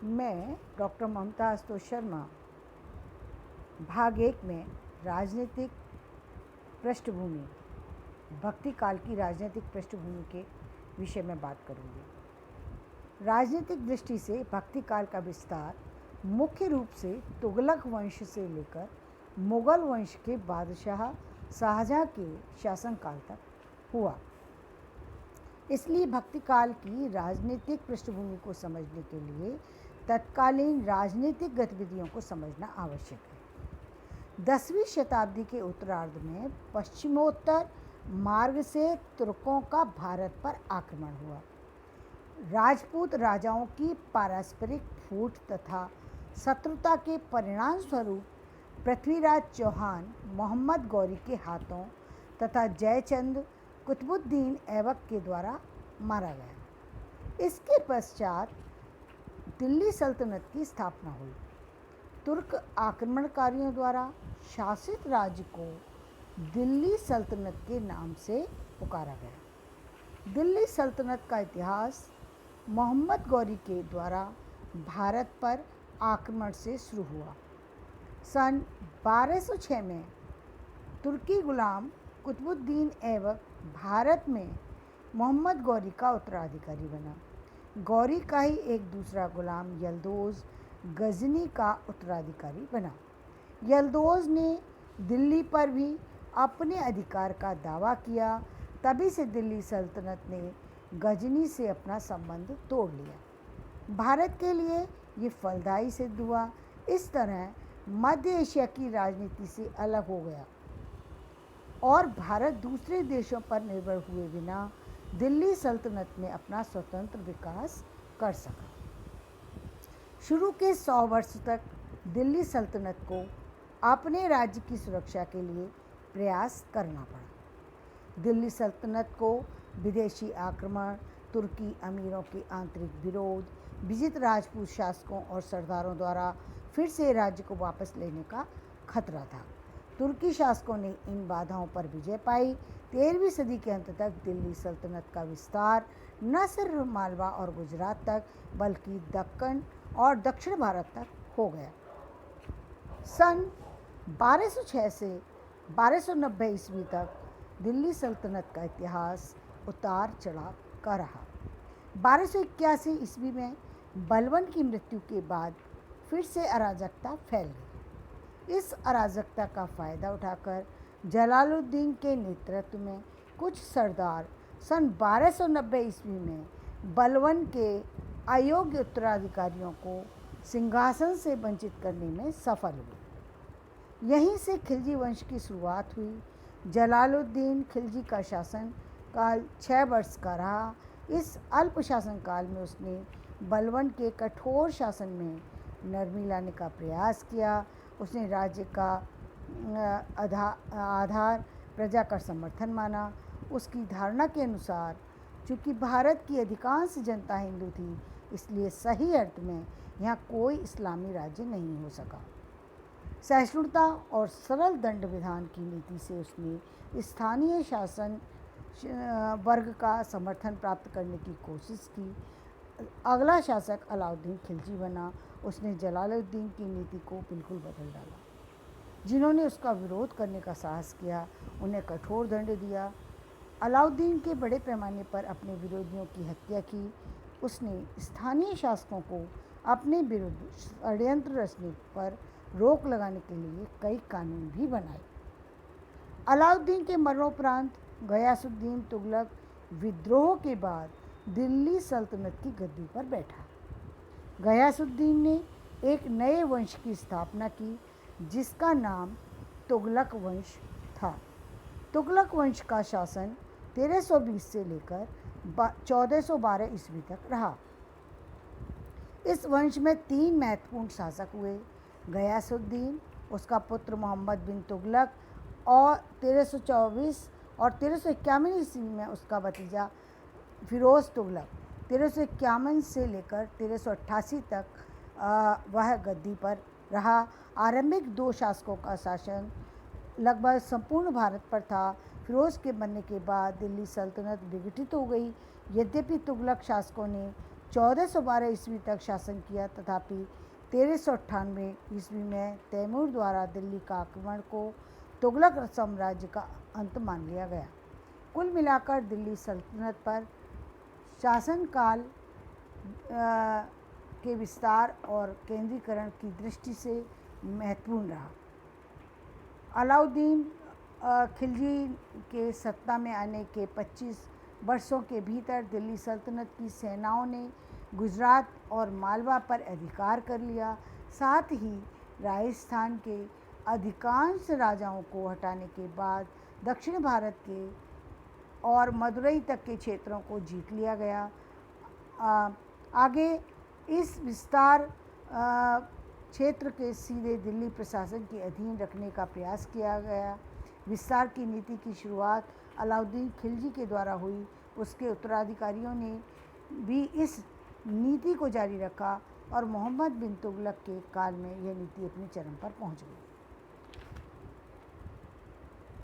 मैं डॉक्टर ममता आशुतोष शर्मा भाग 1 में राजनीतिक पृष्ठभूमि भक्ति काल की राजनीतिक पृष्ठभूमि के विषय में बात करूँगी। राजनीतिक दृष्टि से भक्ति काल का विस्तार मुख्य रूप से तुगलक वंश से लेकर मुगल वंश के बादशाह शाहजहाँ के शासनकाल तक हुआ। इसलिए भक्ति काल की राजनीतिक पृष्ठभूमि को समझने के लिए तत्कालीन राजनीतिक गतिविधियों को समझना आवश्यक है। 10वीं शताब्दी के उत्तरार्ध में पश्चिमोत्तर मार्ग से तुर्कों का भारत पर आक्रमण हुआ। राजपूत राजाओं की पारस्परिक फूट तथा शत्रुता के परिणाम स्वरूप पृथ्वीराज चौहान मोहम्मद गौरी के हाथों तथा जयचंद कुतुबुद्दीन ऐबक के द्वारा मारा गया। इसके पश्चात दिल्ली सल्तनत की स्थापना हुई। तुर्क आक्रमणकारियों द्वारा शासित राज्य को दिल्ली सल्तनत के नाम से पुकारा गया। दिल्ली सल्तनत का इतिहास मोहम्मद गौरी के द्वारा भारत पर आक्रमण से शुरू हुआ। सन 1206 में तुर्की गुलाम कुतुबुद्दीन ऐबक भारत में मोहम्मद गौरी का उत्तराधिकारी बना। गौरी का ही एक दूसरा गुलाम यल्दोज गजनी का उत्तराधिकारी बना। यल्दोज ने दिल्ली पर भी अपने अधिकार का दावा किया। तभी से दिल्ली सल्तनत ने गजनी से अपना संबंध तोड़ लिया। भारत के लिए ये फलदायी सिद्ध हुआ। इस तरह मध्य एशिया की राजनीति से अलग हो गया और भारत दूसरे देशों पर निर्भर हुए बिना दिल्ली सल्तनत में अपना स्वतंत्र विकास कर सका। शुरू के 100 वर्ष तक दिल्ली सल्तनत को अपने राज्य की सुरक्षा के लिए प्रयास करना पड़ा। दिल्ली सल्तनत को विदेशी आक्रमण, तुर्की अमीरों के आंतरिक विरोध, विजित राजपूत शासकों और सरदारों द्वारा फिर से राज्य को वापस लेने का खतरा था। तुर्की शासकों ने इन बाधाओं पर विजय पाई। 13वीं सदी के अंत तक दिल्ली सल्तनत का विस्तार न सिर्फ मालवा और गुजरात तक बल्कि दक्कन और दक्षिण भारत तक हो गया। सन 1206 से 1290 ईस्वी तक दिल्ली सल्तनत का इतिहास उतार चढ़ाव का रहा। 1281 ईस्वी में बलबन की मृत्यु के बाद फिर से अराजकता फैल गई। इस अराजकता का फ़ायदा उठाकर जलालुद्दीन के नेतृत्व में कुछ सरदार सन 1290 ईस्वी में बलबन के अयोग्य उत्तराधिकारियों को सिंहासन से वंचित करने में सफल हुए। यहीं से खिलजी वंश की शुरुआत हुई। जलालुद्दीन खिलजी का शासन काल 6 वर्ष का रहा। इस अल्प शासन काल में उसने बलबन के कठोर शासन में नरमी लाने का प्रयास किया। उसने राज्य का आधार प्रजा का समर्थन माना। उसकी धारणा के अनुसार चूँकि भारत की अधिकांश जनता हिंदू थी, इसलिए सही अर्थ में यहाँ कोई इस्लामी राज्य नहीं हो सका। सहिष्णुता और सरल दंड विधान की नीति से उसने स्थानीय शासन वर्ग का समर्थन प्राप्त करने की कोशिश की। अगला शासक अलाउद्दीन खिलजी बना। उसने जलालुद्दीन की नीति को बिल्कुल बदल डाला। जिन्होंने उसका विरोध करने का साहस किया, उन्हें कठोर दंड दिया। अलाउद्दीन के बड़े पैमाने पर अपने विरोधियों की हत्या की। उसने स्थानीय शासकों को अपने विरुद्ध षड्यंत्र रचने पर रोक लगाने के लिए कई कानून भी बनाए। अलाउद्दीन के मरणोपरांत गयासुद्दीन तुगलक विद्रोह के बाद दिल्ली सल्तनत की गद्दी पर बैठा। गयासुद्दीन ने एक नए वंश की स्थापना की जिसका नाम तुगलक वंश था। तुगलक वंश का शासन 1320 से लेकर 1412 ईस्वी तक रहा। इस वंश में 3 महत्वपूर्ण शासक हुए, गयासुद्दीन, उसका पुत्र मोहम्मद बिन तुगलक और 1324 और 1351 ईस्वी में उसका भतीजा फिरोज़ तुगलक। 1351 से लेकर 1388 तक वह गद्दी पर रहा। आरंभिक 2 शासकों का शासन लगभग संपूर्ण भारत पर था। फिरोज़ के बनने के बाद दिल्ली सल्तनत विघटित हो गई। यद्यपि तुगलक शासकों ने 1412 ईस्वी तक शासन किया, तथापि 1398 ईस्वी में तैमूर द्वारा दिल्ली का आक्रमण को तुगलक साम्राज्य का अंत मान लिया गया। कुल मिलाकर दिल्ली सल्तनत पर शासनकाल के विस्तार और केंद्रीकरण की दृष्टि से महत्वपूर्ण रहा। अलाउद्दीन खिलजी के सत्ता में आने के 25 वर्षों के भीतर दिल्ली सल्तनत की सेनाओं ने गुजरात और मालवा पर अधिकार कर लिया। साथ ही राजस्थान के अधिकांश राजाओं को हटाने के बाद दक्षिण भारत के और मदुरई तक के क्षेत्रों को जीत लिया गया। आगे इस विस्तार क्षेत्र के सीधे दिल्ली प्रशासन के अधीन रखने का प्रयास किया गया। विस्तार की नीति की शुरुआत अलाउद्दीन खिलजी के द्वारा हुई। उसके उत्तराधिकारियों ने भी इस नीति को जारी रखा और मोहम्मद बिन तुगलक के काल में यह नीति अपने चरम पर पहुंच गई।